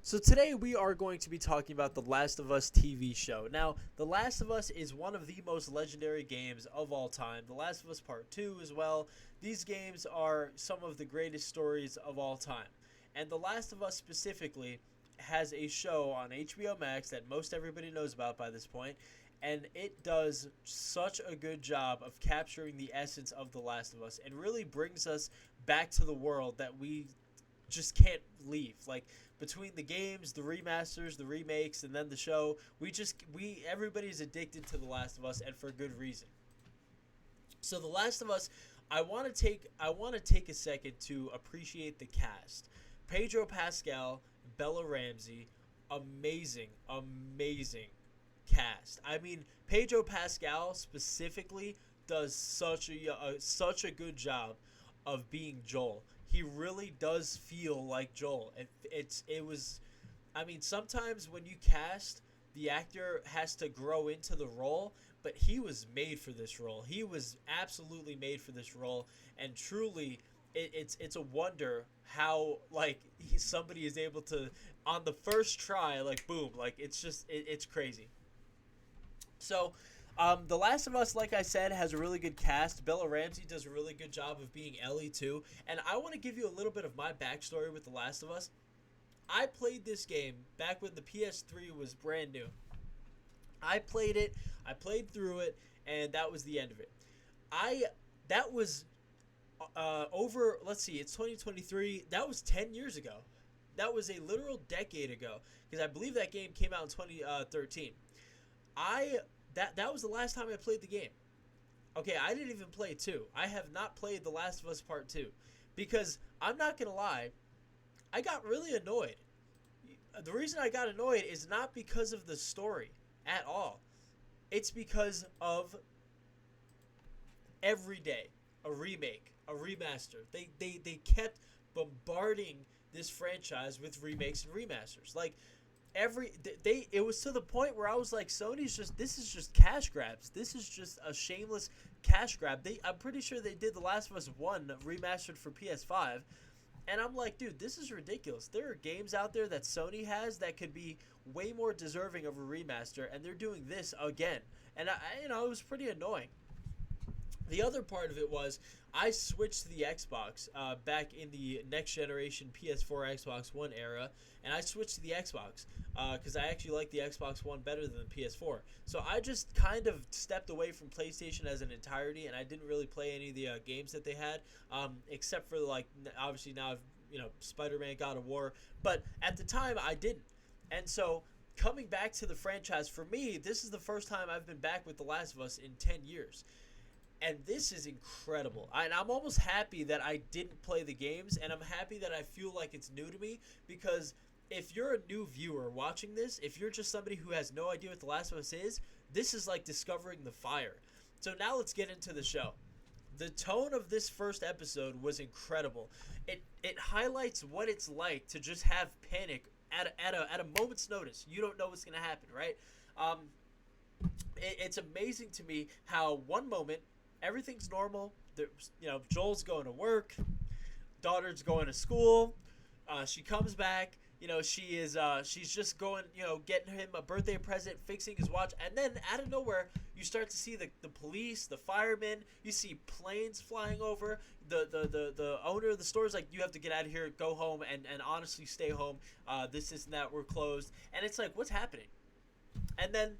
So today we are going to be talking about The Last of Us TV show. Now, The Last of Us is one of the most legendary games of all time. The Last of Us Part 2 as well. These games are some of the greatest stories of all time. And The Last of Us specifically has a show on HBO Max that most everybody knows about by this point, and it does such a good job of capturing the essence of The Last of Us and really brings us back to the world that we just can't leave. Like between the games, the remasters, the remakes, and then the show, we everybody's addicted to The Last of Us, and for good reason. So The Last of Us, I want to take a second to appreciate the cast. Pedro Pascal, Bella Ramsey, amazing cast. I mean, Pedro Pascal specifically does such a good job of being Joel. He really does feel like Joel. It was. I mean, sometimes when you cast, the actor has to grow into the role, but he was made for this role. He was absolutely made for this role, and truly, it's a wonder how somebody is able to on the first try, like boom, like it's crazy. So, The Last of Us, like I said, has a really good cast. Bella Ramsey does a really good job of being Ellie too. And I want to give you a little bit of my backstory with The Last of Us. I played this game back when the PS3 was brand new. I played it, I played through it, and that was the end of it. I that was over. Let's see, it's 2023. That was 10 years ago. That was a literal decade ago because I believe that game came out in 2013. I that was the last time I played the game. Okay, I didn't even play 2. I have not played The Last of Us Part 2 because I'm not going to lie, I got really annoyed. The reason I got annoyed is not because of the story at all. It's because of every day a remake, a remaster. They kept bombarding this franchise with remakes and remasters. Like every they it was to the point where I was like, Sony's just this is just cash grabs. This is just a shameless cash grab. I'm pretty sure they did The Last of Us 1 remastered for PS5. And I'm like, dude, this is ridiculous. There are games out there that Sony has that could be way more deserving of a remaster, and they're doing this again. And it was pretty annoying. The other part of it was I switched to the Xbox back in the next generation PS4, Xbox One era, and I switched to the Xbox because I actually like the Xbox One better than the PS4. So I just kind of stepped away from PlayStation as an entirety, and I didn't really play any of the games that they had, except for obviously now Spider-Man, God of War, but at the time I didn't, and so. Coming back to the franchise, for me, this is the first time I've been back with The Last of Us in 10 years. And this is incredible. And I'm almost happy that I didn't play the games, and I'm happy that I feel like it's new to me, because if you're a new viewer watching this, if you're just somebody who has no idea what The Last of Us is, this is like discovering the fire. So now let's get into the show. The tone of this first episode was incredible. It highlights what it's like to just have panic at a moment's notice. You don't know what's going to happen, right? It's amazing to me how one moment everything's normal. Joel's going to work, daughter's going to school. She comes back. She's just going, getting him a birthday present, fixing his watch, and then out of nowhere, you start to see the police, the firemen. You see planes flying over. The owner of the store is like, you have to get out of here, go home, and honestly stay home. This isn't that, we're closed. And it's like, what's happening? And then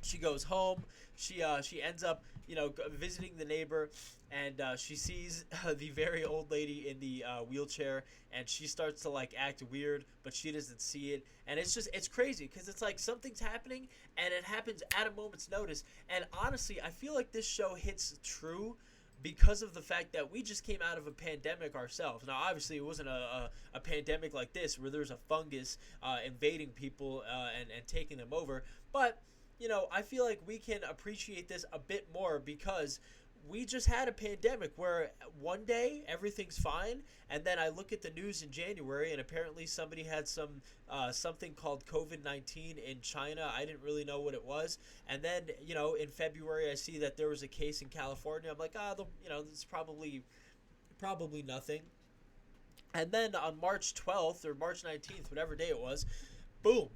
she goes home. She ends up visiting the neighbor, and she sees the very old lady in the wheelchair, and she starts to act weird, but she doesn't see it, and it's crazy because it's like something's happening, and it happens at a moment's notice. And honestly, I feel like this show hits true because of the fact that we just came out of a pandemic ourselves. Now, obviously, it wasn't a pandemic like this where there's a fungus invading people and taking them over, but I feel like we can appreciate this a bit more because we just had a pandemic where one day everything's fine, and then I look at the news in January, and apparently somebody had something called COVID-19 in China. I didn't really know what it was, and then in February I see that there was a case in California. I'm like, it's probably nothing. And then on March 12th or March 19th, whatever day it was, boom,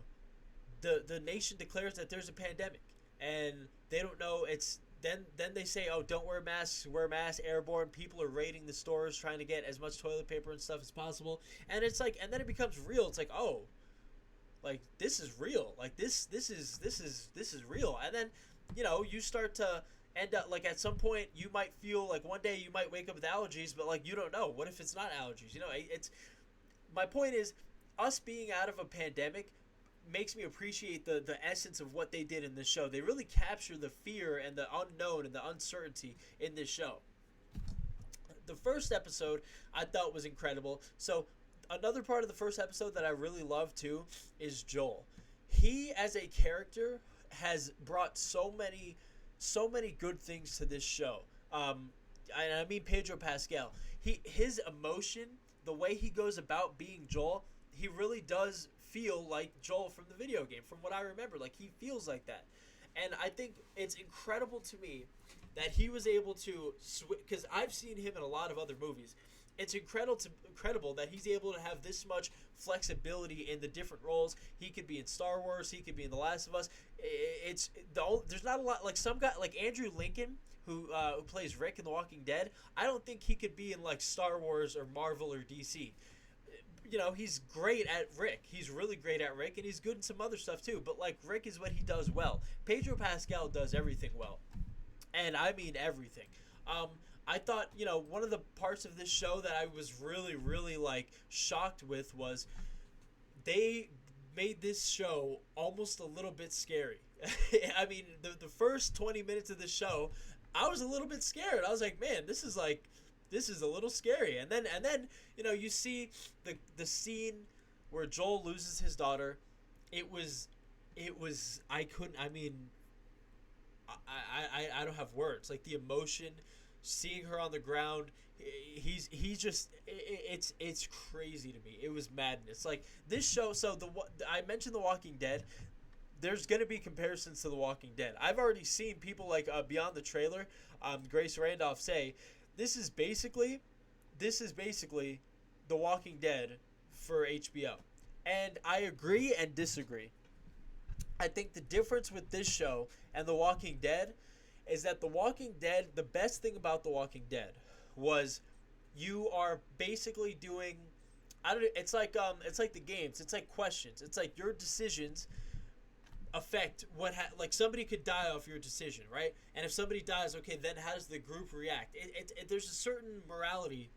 the nation declares that there's a pandemic, and they don't know. It's then they say, oh, don't wear masks, wear masks, airborne. People are raiding the stores trying to get as much toilet paper and stuff as possible, and it's like, and then it becomes real. It's like, oh, like this is real. Like this is real. And then, you start to end up like at some point you might feel like one day you might wake up with allergies, but like you don't know. What if it's not allergies? It's my point is us being out of a pandemic makes me appreciate the essence of what they did in this show. They really capture the fear and the unknown and the uncertainty in this show. The first episode I thought was incredible. So another part of the first episode that I really love too is Joel. He as a character has brought so many good things to this show. I mean Pedro Pascal. His emotion, the way he goes about being Joel, he really does feel like Joel from the video game. From what I remember, like he feels like that, and I think it's incredible to me that he was able to because I've seen him in a lot of other movies. It's incredible that he's able to have this much flexibility in the different roles. He could be in Star Wars. He could be in The Last of Us. There's not a lot like some guy like Andrew Lincoln who plays Rick in The Walking Dead. I don't think he could be in like Star Wars or Marvel or DC. He's great at Rick. He's really great at Rick, and he's good in some other stuff too. But like Rick is what he does well. Pedro Pascal does everything well, and I mean everything. I thought, one of the parts of this show that I was really, really like shocked with was they made this show almost a little bit scary. I mean, the first 20 minutes of the show, I was a little bit scared. I was like, man, this is a little scary. And then you see the scene where Joel loses his daughter. It was I couldn't. I mean, I don't have words. Like the emotion, seeing her on the ground, he's just it's crazy to me. It was madness. Like this show. So I mentioned The Walking Dead. There's gonna be comparisons to The Walking Dead. I've already seen people like beyond the trailer, Grace Randolph say this is basically The Walking Dead for HBO, and I agree and disagree. I think the difference with this show and The Walking Dead is that The Walking Dead, the best thing about The Walking Dead was you are basically doing, it's like the games. It's like questions. It's like your decisions affect like somebody could die off your decision, right? And if somebody dies, okay, then how does the group react? There's a certain morality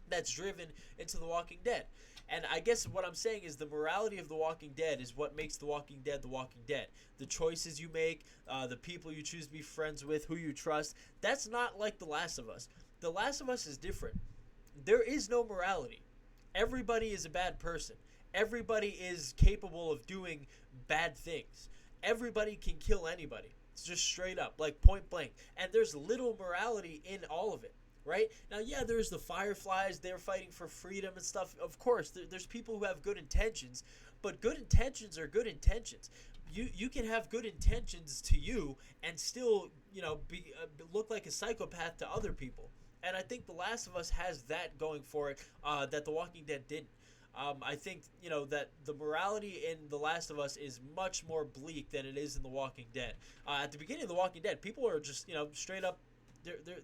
that's driven into The Walking Dead. And I guess what I'm saying is the morality of The Walking Dead is what makes The Walking Dead The Walking Dead. The choices you make, the people you choose to be friends with, who you trust. That's not like The Last of Us. The Last of Us is different. There is no morality. Everybody is a bad person. Everybody is capable of doing bad things. Everybody can kill anybody. It's just straight up, like point blank. And there's little morality in all of it. Right? Now, yeah, there's the Fireflies. They're fighting for freedom and stuff. Of course, there's people who have good intentions, but good intentions are good intentions. You can have good intentions to you and still, be look like a psychopath to other people. And I think The Last of Us has that going for it that The Walking Dead didn't. I think, that the morality in The Last of Us is much more bleak than it is in The Walking Dead. At the beginning of The Walking Dead, people are just, straight up,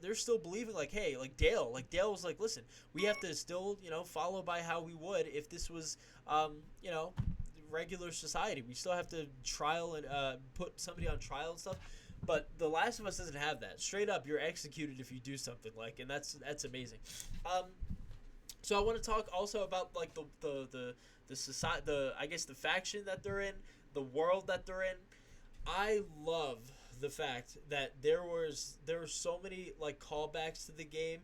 they're still believing like, hey, like Dale was like, listen, we have to still, follow by how we would if this was, regular society. We still have to trial and put somebody on trial and stuff. But The Last of Us doesn't have that. Straight up, you're executed if you do something like, and that's amazing. So I want to talk also about like the society, I guess the faction that they're in, the world that they're in. I love the fact that there were so many like callbacks to the game.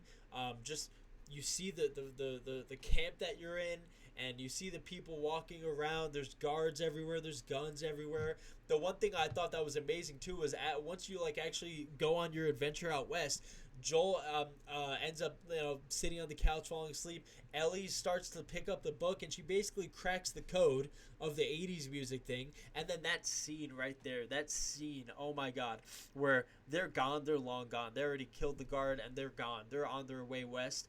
Just you see the camp that you're in, and you see the people walking around. There's guards everywhere. There's guns everywhere. The one thing I thought that was amazing too was once you like actually go on your adventure out west, Joel ends up sitting on the couch falling asleep. Ellie starts to pick up the book, and she basically cracks the code of the 80s music thing. And then that scene right there, oh my god, where they're gone, they're long gone. They already killed the guard, and they're gone. They're on their way west.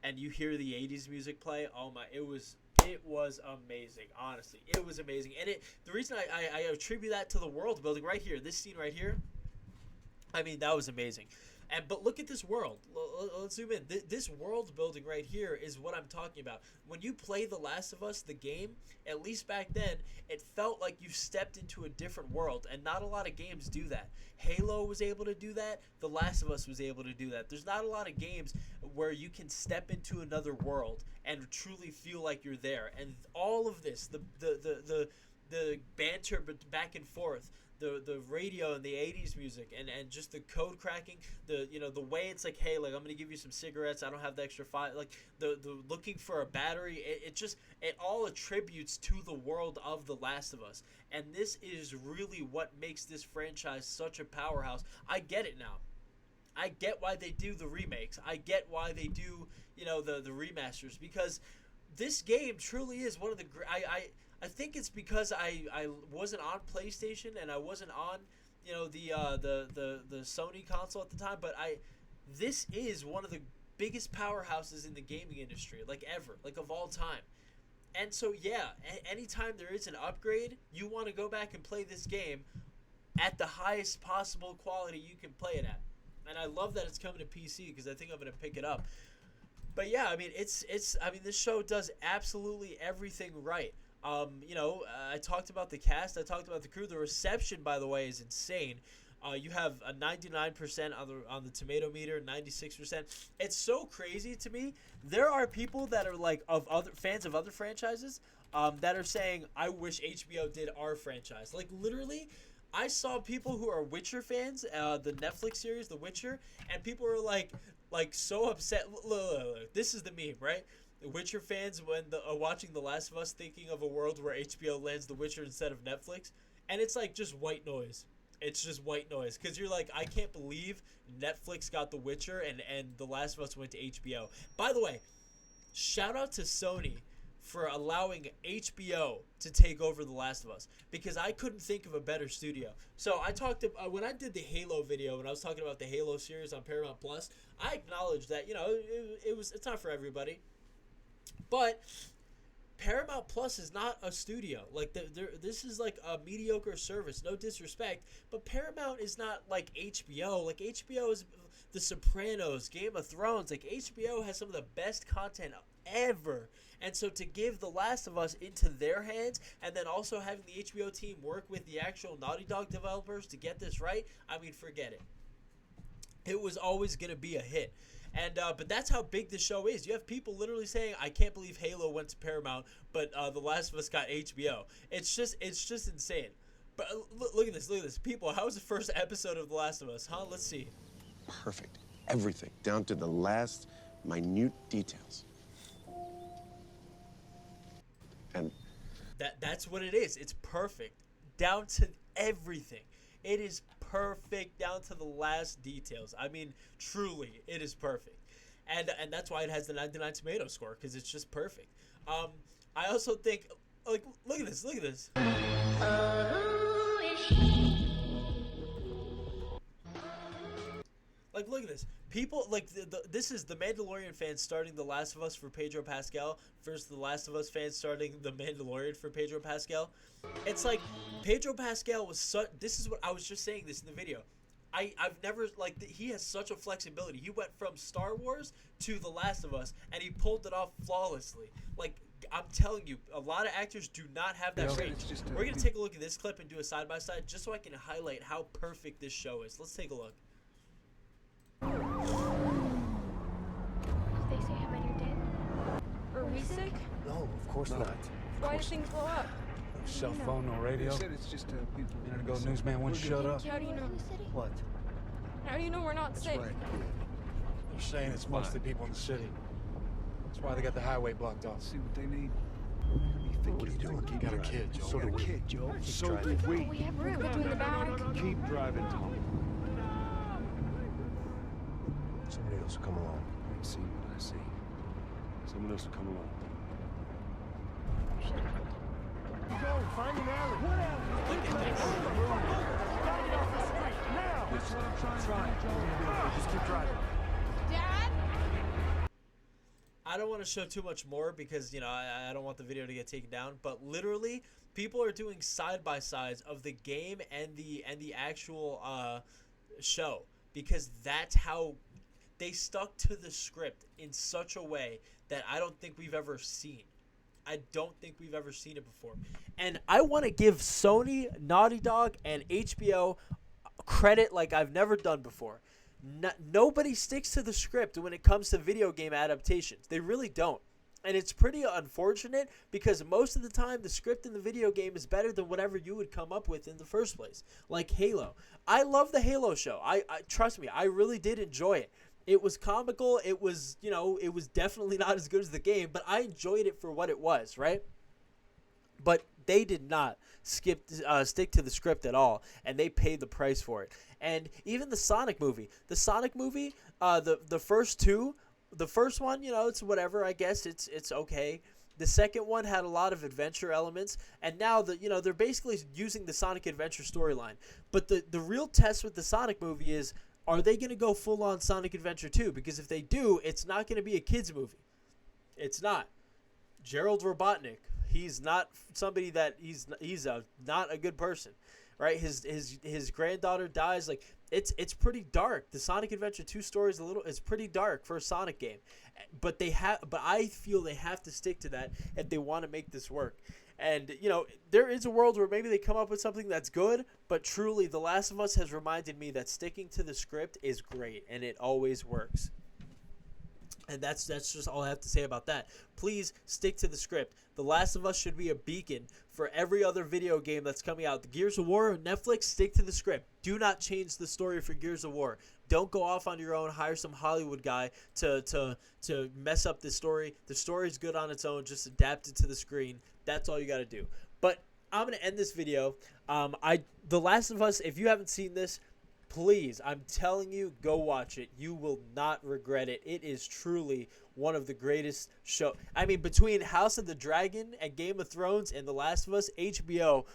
and you hear the 80s music play, oh my, it was amazing. Honestly, it was amazing. And the reason I attribute that to the world building right here, this scene right here, I mean, that was amazing. But look at this world. Let's zoom in. This world building right here is what I'm talking about. When you play The Last of Us, the game, at least back then, it felt like you stepped into a different world, and not a lot of games do that. Halo was able to do that. The Last of Us was able to do that. There's not a lot of games where you can step into another world and truly feel like you're there. And all of this, the banter back and forth, the radio and the 80s music, and just the code cracking, the way it's like, hey, like, I'm gonna give you some cigarettes, I don't have the extra five, like the looking for a battery, it all attributes to the world of The Last of Us. And this is really what makes this franchise such a powerhouse. I get it now. I get why they do the remakes. I get why they do the remasters, because this game truly is one of the I think it's because I wasn't on PlayStation and I wasn't on the Sony console at the time, but this is one of the biggest powerhouses in the gaming industry, like ever, like of all time. And so yeah, anytime there is an upgrade, you want to go back and play this game at the highest possible quality you can play it at. And I love that it's coming to PC, because I think I'm going to pick it up. But yeah, I mean, this show does absolutely everything right. I talked about the cast, I talked about the crew. The reception, by the way, is insane. You have a 99% on the tomato meter, 96%. It's so crazy to me. There are people that are like fans of other franchises that are saying, I wish HBO did our franchise. Like, literally, I saw people who are Witcher fans, the Netflix series, The Witcher, and people are like so upset. Look, this is the meme, right? Witcher fans when watching The Last of Us, thinking of a world where HBO lands The Witcher instead of Netflix, and it's like just white noise. It's just white noise, because you're like, I can't believe Netflix got The Witcher and The Last of Us went to HBO. By the way, shout out to Sony for allowing HBO to take over The Last of Us, because I couldn't think of a better studio. So I talked when I did the Halo video, when I was talking about the Halo series on Paramount Plus, I acknowledged that it's not for everybody. But Paramount Plus is not a studio. Like, this is like a mediocre service. No disrespect, but Paramount is not like HBO. Like, HBO is The Sopranos, Game of Thrones. Like, HBO has some of the best content ever. And so to give The Last of Us into their hands, and then also having the HBO team work with the actual Naughty Dog developers to get this right, I mean, forget it. It was always going to be a hit. And but that's how big the show is. You have people literally saying, I can't believe Halo went to Paramount, but The Last of Us got HBO. It's just insane. But look at this. People, how was the first episode of The Last of Us, huh? Let's see. Perfect. Everything, down to the last minute details. And that's what it is. It's perfect. Down to everything. It is perfect down to the last details. I mean, truly, it is perfect. And that's why it has the 99 tomato score, because it's just perfect. I also think, like, look at this. Like, look at this. People, like, this is the Mandalorian fans starting The Last of Us for Pedro Pascal versus The Last of Us fans starting The Mandalorian for Pedro Pascal. It's like, Pedro Pascal was such, this is what, I was just saying this in the video. I've never, like, he has such a flexibility. He went from Star Wars to The Last of Us, and he pulled it off flawlessly. Like, I'm telling you, a lot of actors do not have that range. We're going to take a look at this clip and do a side-by-side just so I can highlight how perfect this show is. Let's take a look. Did they say how many you're dead? Are we sick? No, of course not. Why did things blow up? No cell phone, no radio. They said it's just people. A minute ago, newsman wouldn't shut up. How do you know? What? How do you know we're not safe? Right. They're saying it's mostly people in the city. That's why they got the highway blocked off. See what they need. What are you doing? You got a kid, Joe. So do we. Kid, Joe. So do we. We have room. Go in the back. Keep driving, Tom. Somebody else will come along. I see what I see. Someone else will come along. Go, find an alley. What alley? Look at this. Now! Just keep driving. Dad? I don't want to show too much more because I don't want the video to get taken down. But literally, people are doing side by sides of the game and the actual show, because that's how they stuck to the script in such a way that I don't think we've ever seen. I don't think we've ever seen it before. And I want to give Sony, Naughty Dog, and HBO credit like I've never done before. Nobody sticks to the script when it comes to video game adaptations. They really don't. And it's pretty unfortunate because most of the time the script in the video game is better than whatever you would come up with in the first place. Like Halo. I love the Halo show. I trust me, I really did enjoy it. It was comical. It was, it was definitely not as good as the game, but I enjoyed it for what it was, right? But they did not stick to the script at all, and they paid the price for it. And even the Sonic movie, the first two, the first one, it's whatever. I guess it's okay. The second one had a lot of adventure elements, and now they're basically using the Sonic Adventure storyline. But the real test with the Sonic movie is, are they going to go full on Sonic Adventure 2? Because if they do, it's not going to be a kids movie. It's not. Gerald Robotnik, he's not somebody that he's not a good person, right? His granddaughter dies. Like it's pretty dark. The Sonic Adventure 2 story is it's pretty dark for a Sonic game, but I feel they have to stick to that if they want to make this work. And there is a world where maybe they come up with something that's good, but truly, The Last of Us has reminded me that sticking to the script is great, and it always works. And that's just all I have to say about that. Please stick to the script. The Last of Us should be a beacon for every other video game that's coming out. The Gears of War, Netflix, stick to the script. Do not change the story for Gears of War. Don't go off on your own. Hire some Hollywood guy to mess up the story. The story's good on its own. Just adapt it to the screen. That's all you got to do. But I'm going to end this video. The Last of Us, if you haven't seen this, please, I'm telling you, go watch it. You will not regret it. It is truly one of the greatest shows. I mean, between House of the Dragon and Game of Thrones and The Last of Us, HBO,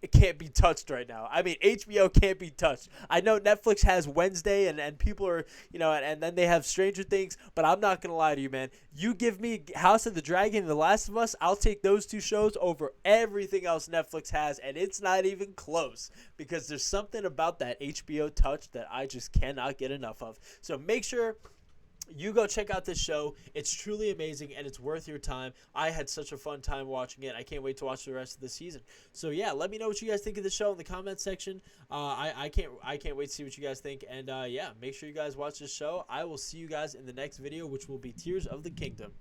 it can't be touched right now. I mean, HBO can't be touched. I know Netflix has Wednesday and people are, and then they have Stranger Things, but I'm not going to lie to you, man. You give me House of the Dragon and The Last of Us, I'll take those two shows over everything else Netflix has, and it's not even close because there's something about that HBO touch that I just cannot get enough of. So make sure you go check out this show. It's truly amazing, and it's worth your time. I had such a fun time watching it. I can't wait to watch the rest of the season. So yeah, let me know what you guys think of the show in the comment section. I can't wait to see what you guys think. And yeah, make sure you guys watch this show. I will see you guys in the next video, which will be Tears of the Kingdom.